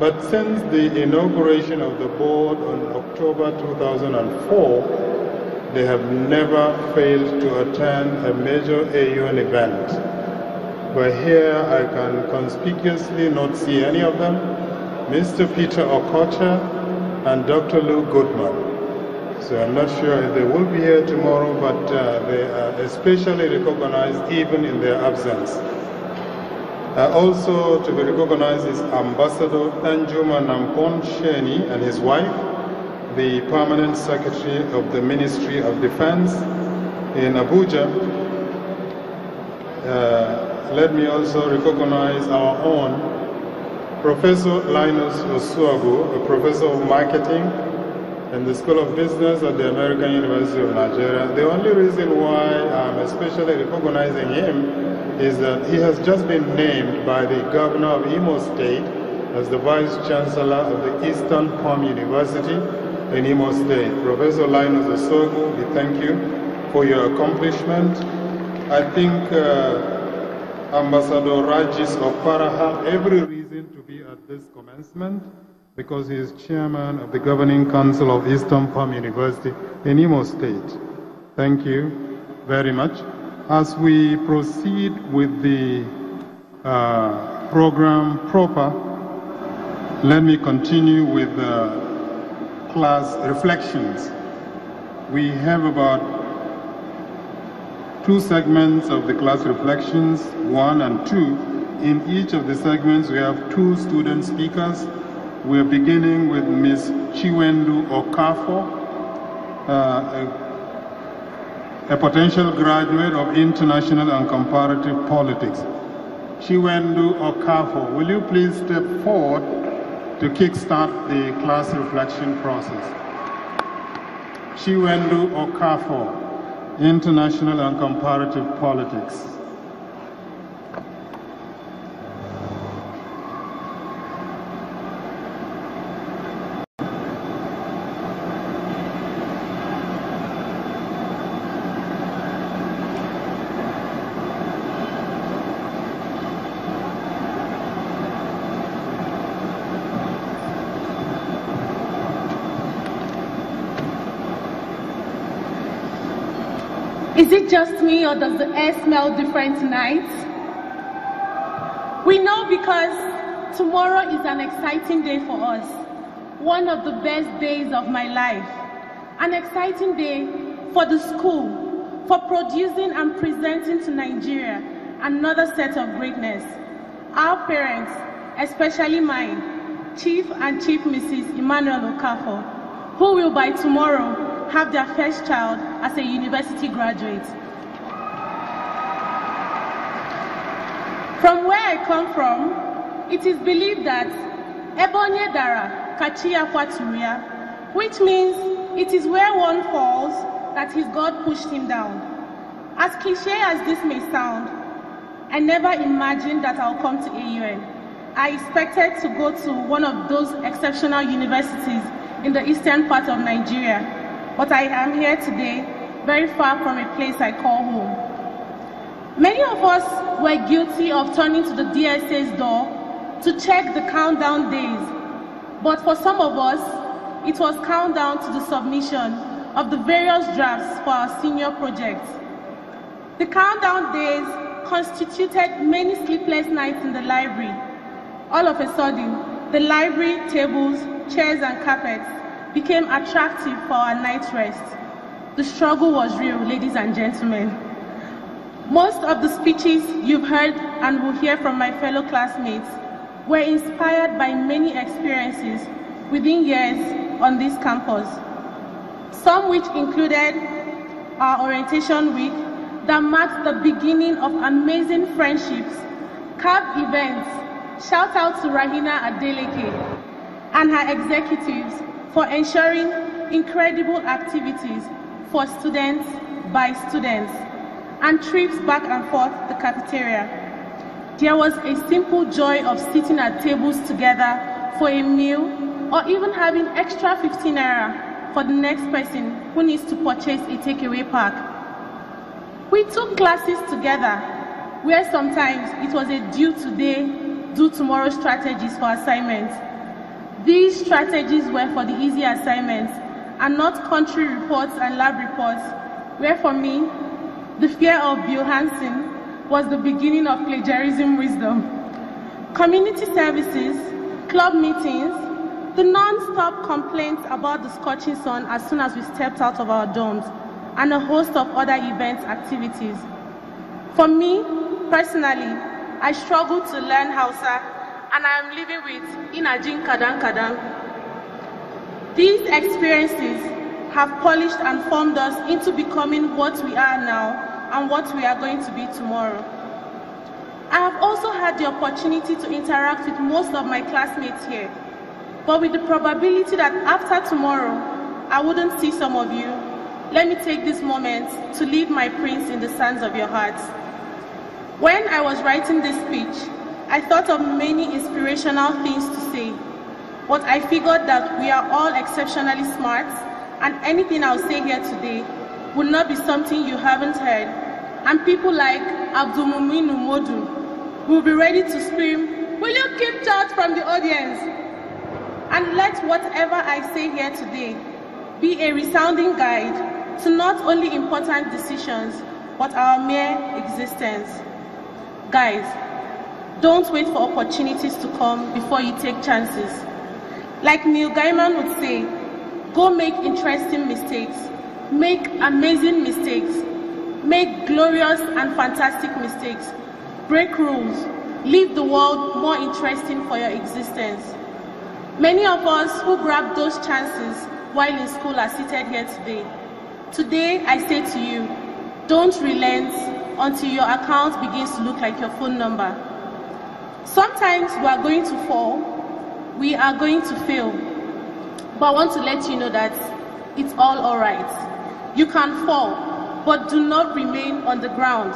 But since the inauguration of the board on October 2004, they have never failed to attend a major AUN event. But here I can conspicuously not see any of them, Mr. Peter Okocha and Dr. Lou Goodman. So I'm not sure if they will be here tomorrow, but they are especially recognized even in their absence. Also to be recognized is Ambassador Anjuma Nampon Sheni and his wife, the Permanent Secretary of the Ministry of Defense in Abuja. Let me also recognize our own Professor Linus Osuagu, a professor of marketing in the School of Business at the American University of Nigeria. The only reason why I'm especially recognizing him is that he has just been named by the governor of Imo State as the Vice Chancellor of the Eastern Palm University in Imo State. Professor Linus Osuagu, we thank you for your accomplishment. I think Ambassador Rajis Okpara have every reason to be at this commencement because he is chairman of the Governing Council of Eastern Palm University in Imo State. Thank you very much. As we proceed with the program proper, let me continue with class reflections. We have about 2 segments of the class reflections, 1 and 2. In each of the segments, we have 2 student speakers. We're beginning with Ms. Chiwendu Okafo, a potential graduate of International and Comparative Politics. Chiwendu Okafo, will you please step forward to kickstart the class reflection process? Chiwendu Okafo, International and Comparative Politics. Is it just me, or does the air smell different tonight? We know because tomorrow is an exciting day for us. One of the best days of my life. An exciting day for the school, for producing and presenting to Nigeria another set of greatness. Our parents, especially mine, Chief and Chief Mrs. Emmanuel Okafo, who will by tomorrow have their first child as a university graduate. From where I come from, it is believed that Ebonye Dara Kachia Kwaturia, which means it is where one falls that his God pushed him down. As cliche as this may sound, I never imagined that I'll come to AUN. I expected to go to one of those exceptional universities in the eastern part of Nigeria. But I am here today, very far from a place I call home. Many of us were guilty of turning to the DSA's door to check the countdown days. But for some of us, it was countdown to the submission of the various drafts for our senior projects. The countdown days constituted many sleepless nights in the library. All of a sudden, the library tables, chairs, and carpets became attractive for our night rest. The struggle was real, ladies and gentlemen. Most of the speeches you've heard and will hear from my fellow classmates were inspired by many experiences within years on this campus. Some which included our orientation week that marked the beginning of amazing friendships, CAB events. Shout out to Rahina Adeleke and her executives for ensuring incredible activities for students by students, and trips back and forth the cafeteria. There was a simple joy of sitting at tables together for a meal, or even having extra 15 naira for the next person who needs to purchase a takeaway pack. We took classes together, where sometimes it was a do today, do tomorrow strategies for assignments. These strategies were for the easy assignments and not country reports and lab reports, where for me, the fear of Bill Hansen was the beginning of plagiarism wisdom. Community services, club meetings, the non-stop complaints about the scorching sun as soon as we stepped out of our dorms, and a host of other events activities. For me, personally, I struggled to learn Hausa, and I am living with Inajin Kadang Kadang. These experiences have polished and formed us into becoming what we are now and what we are going to be tomorrow. I have also had the opportunity to interact with most of my classmates here, but with the probability that after tomorrow, I wouldn't see some of you, let me take this moment to leave my prints in the sands of your hearts. When I was writing this speech, I thought of many inspirational things to say, but I figured that we are all exceptionally smart, and anything I'll say here today will not be something you haven't heard, and people like Abdulmuminu Modu will be ready to scream, "Will you keep out from the audience?" And let whatever I say here today be a resounding guide to not only important decisions, but our mere existence. Guys, don't wait for opportunities to come before you take chances. Like Neil Gaiman would say, go make interesting mistakes, make amazing mistakes, make glorious and fantastic mistakes, break rules, leave the world more interesting for your existence. Many of us who grabbed those chances while in school are seated here today. Today, I say to you, don't relent until your account begins to look like your phone number. Sometimes we are going to fall, we are going to fail, but I want to let you know that it's all right. You can fall, but do not remain on the ground.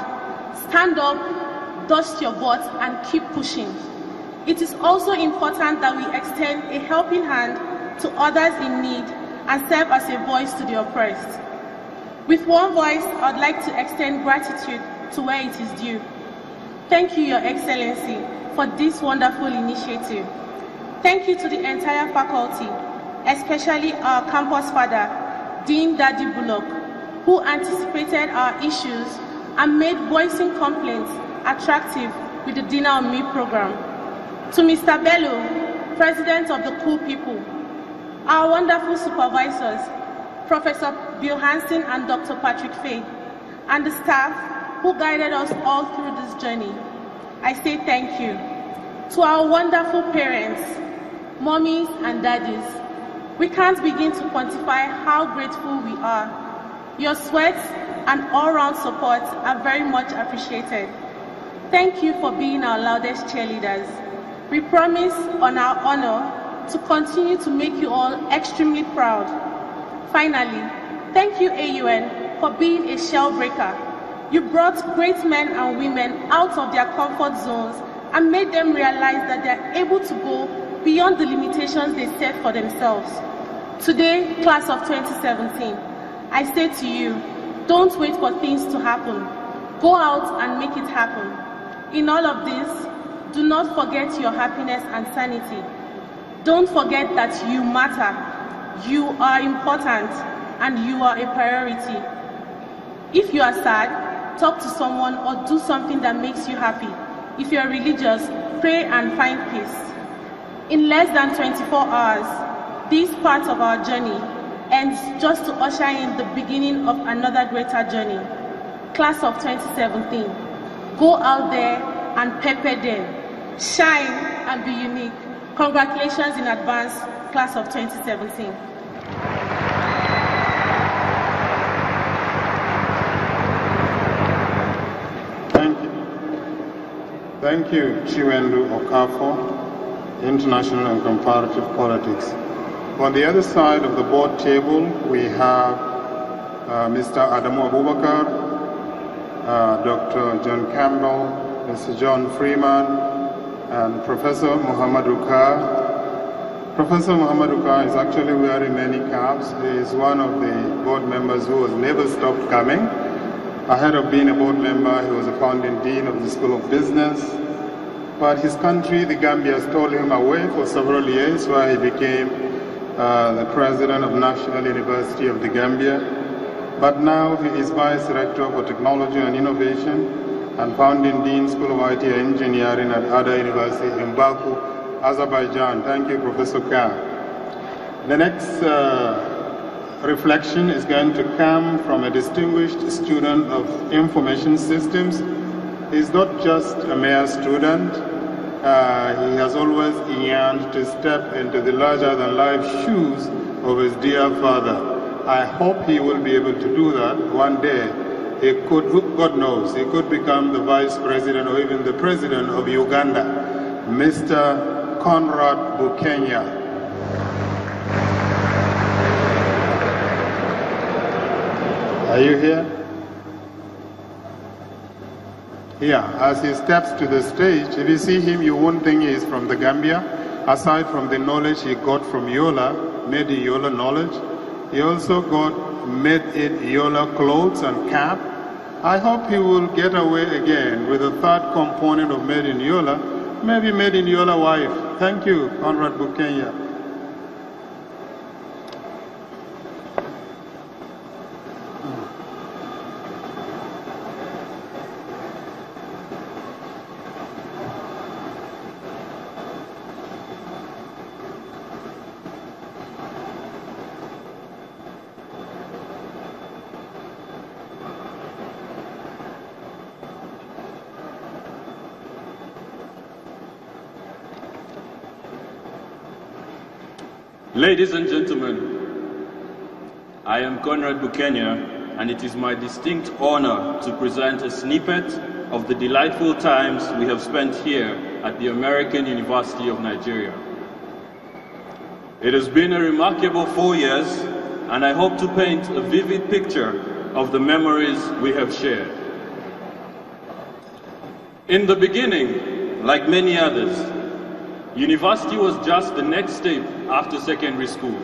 Stand up, dust your butt, and keep pushing. It is also important that we extend a helping hand to others in need and serve as a voice to the oppressed. With one voice, I would like to extend gratitude to where it is due. Thank you, Your Excellency, for this wonderful initiative. Thank you to the entire faculty, especially our campus father, Dean Daddy Bullock, who anticipated our issues and made voicing complaints attractive with the Dinner on Me program. To Mr. Bello, President of the Cool People, our wonderful supervisors, Professor Bill Hansen and Dr. Patrick Fay, and the staff who guided us all through this journey, I say thank you. To our wonderful parents, mommies and daddies, we can't begin to quantify how grateful we are. Your sweat and all-round support are very much appreciated. Thank you for being our loudest cheerleaders. We promise on our honor to continue to make you all extremely proud. Finally, thank you, AUN, for being a shell breaker. You brought great men and women out of their comfort zones and made them realize that they are able to go beyond the limitations they set for themselves. Today, class of 2017, I say to you, don't wait for things to happen. Go out and make it happen. In all of this, do not forget your happiness and sanity. Don't forget that you matter, you are important, and you are a priority. If you are sad, talk to someone or do something that makes you happy. If you are religious, pray and find peace. In less than 24 hours, this part of our journey ends just to usher in the beginning of another greater journey. Class of 2017, go out there and pepper them. Shine and be unique. Congratulations in advance, class of 2017. Thank you, Chiwendu Okafo, International and Comparative Politics. On the other side of the board table, we have Mr. Adamu Abubakar, Dr. John Campbell, Mr. John Freeman, and Professor Muhammad Ukar. Professor Muhammad Ukar is actually wearing many caps. He is one of the board members who has never stopped coming. Ahead of being a board member, he was a founding dean of the School of Business, but his country, the Gambia, stole him away for several years, where he became the president of National University of the Gambia. But now he is Vice Rector for Technology and Innovation and founding Dean School of IT and Engineering at Ada University in Baku, Azerbaijan. Thank you, Professor Khan. The next reflection is going to come from a distinguished student of information systems. He's not just a mere student. He has always yearned to step into the larger-than-life shoes of his dear father. I hope he will be able to do that one day. He could, God knows, he could become the vice president or even the president of Uganda, Mr. Conrad Bukenya. Are you here? Yeah, as he steps to the stage, if you see him, you won't think he is from the Gambia. Aside from the knowledge he got from Yola, made in Yola knowledge, he also got made in Yola clothes and cap. I hope he will get away again with a third component of made in Yola, maybe made in Yola wife. Thank you, Conrad Bukenya. Ladies and gentlemen, I am Conrad Bukenya, and it is my distinct honor to present a snippet of the delightful times we have spent here at the American University of Nigeria. It has been a remarkable 4 years, and I hope to paint a vivid picture of the memories we have shared. In the beginning, like many others, university was just the next step after secondary school.